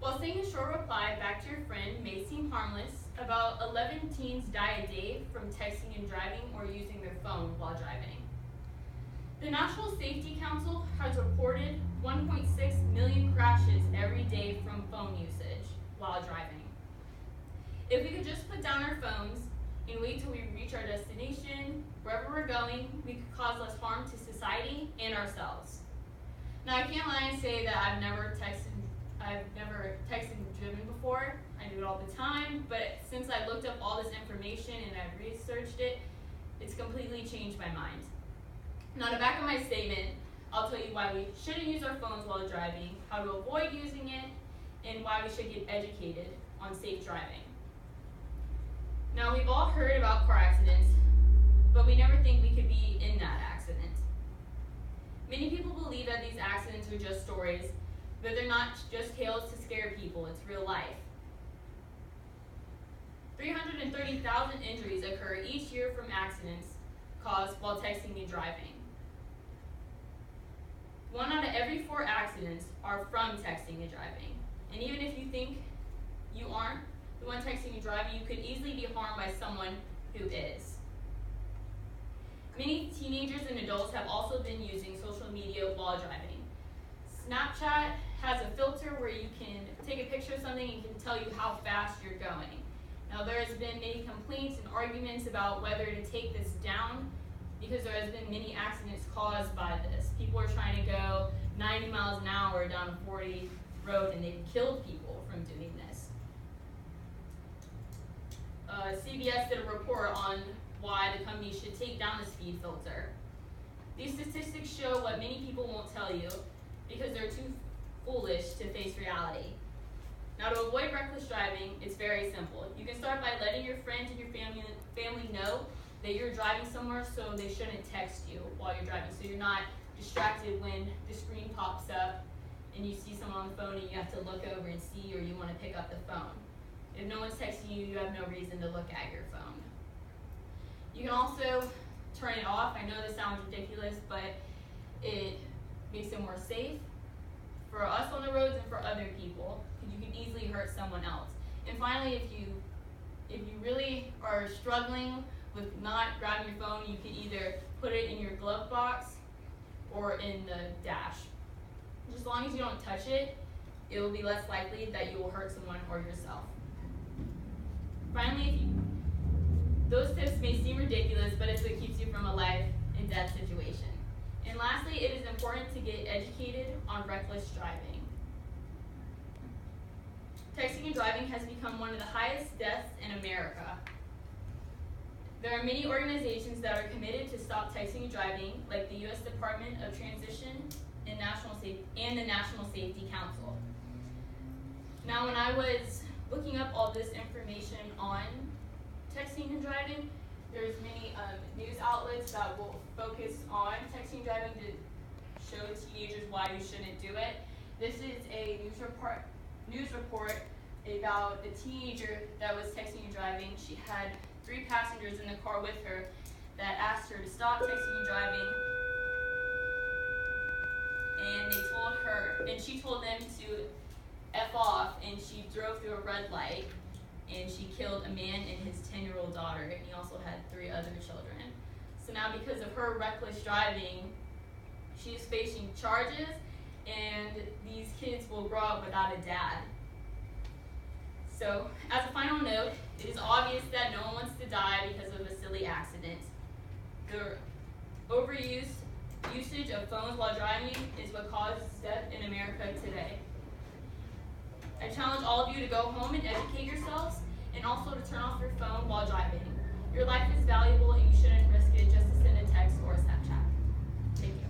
While saying a short reply back to your friend may seem harmless, about 11 teens die a day from texting and driving or using their phone while driving. The National Safety Council has reported 1.6 million crashes every day from phone usage while driving. If we could just put down our phones and wait till we reach our destination, wherever we're going, we could cause less harm to society and ourselves. Now, I can't lie and say that I've never texted and driven before. I do it all the time, but since I looked up all this information and I've researched it, it's completely changed my mind. Now, to back up my statement, I'll tell you why we shouldn't use our phones while driving, how to avoid using it, and why we should get educated on safe driving. Now, we've all heard about car accidents, but we never think we could be in that accident. Many people believe that these accidents are just stories, but they're not just tales to scare people, it's real life. 330,000 injuries occur each year from accidents caused while texting and driving. 1 out of every 4 accidents are from texting and driving. And even if you think you aren't the one texting and driving, you could easily be harmed by someone who is. Many teenagers and adults have also been using social media while driving. Snapchat has a filter where you can take a picture of something and can tell you how fast you're going. Now, there has been many complaints and arguments about whether to take this down because there has been many accidents caused by this. People are trying to go 90 miles an hour down a 40 road and they've killed people from doing this. CBS did a report on why the company should take down the speed filter. These statistics show what many people won't tell you because they're too foolish to face reality. Now, to avoid reckless driving, it's very simple. You can start by letting your friends and your family know that you're driving somewhere so they shouldn't text you while you're driving, so you're not distracted when the screen pops up and you see someone on the phone and you have to look over and see, or you want to pick up the phone. If no one's texting you, you have no reason to look at your phone. You can also turn it off. I know this sounds ridiculous, but it makes it more safe for us on the roads and for other people, because you can easily hurt someone else. And finally, if you really are struggling with not grabbing your phone, you can either put it in your glove box or in the dash. As long as you don't touch it, it will be less likely that you will hurt someone or yourself. Finally, those tips may seem ridiculous, but it's what keeps you from a life and death situation. And lastly, it is important to get educated on reckless driving. Texting and driving has become one of the highest deaths in America. There are many organizations that are committed to stop texting and driving, like the U.S. Department of Transition and the National Safety Council. Now, when I was looking up all this information on texting and driving, there's many news outlets that will focus on texting and driving to show teenagers why you shouldn't do it. This is a news report about a teenager that was texting and driving. She had 3 passengers in the car with her that asked her to stop texting and driving, and she told them to F off, and she drove through a red light, and she killed a man and his 10-year-old daughter, and he also had 3 other children. So now, because of her reckless driving, she is facing charges, and these kids will grow up without a dad. So, as a final note, it is obvious that no one wants to die because of a silly accident. The usage of phones while driving is what causes death in America today. I challenge all of you to go home and educate yourselves, and also to turn off your phone while driving. Your life is valuable and you shouldn't risk it just to send a text or a Snapchat. Thank you.